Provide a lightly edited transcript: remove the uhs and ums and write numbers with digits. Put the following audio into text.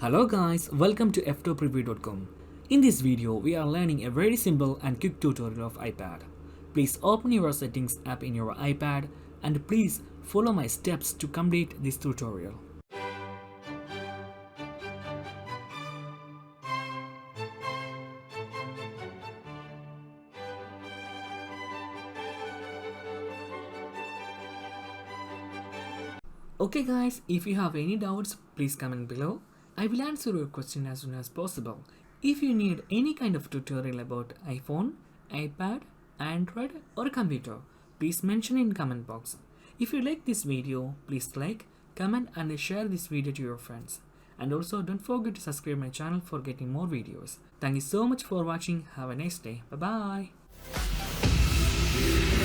Hello guys, welcome to Ftopreview.com. In this video, we are learning a very simple and quick tutorial of iPad. Please open your settings app in your iPad and please follow my steps to complete this tutorial. Okay guys, if you have any doubts, please comment below. I will answer your question as soon as possible. If you need any kind of tutorial about iPhone, iPad, Android or computer, please mention in comment box. If you like this video, please like, comment and share this video to your friends. And also don't forget to subscribe my channel for getting more videos. Thank you so much for watching. Have a nice day. Bye bye.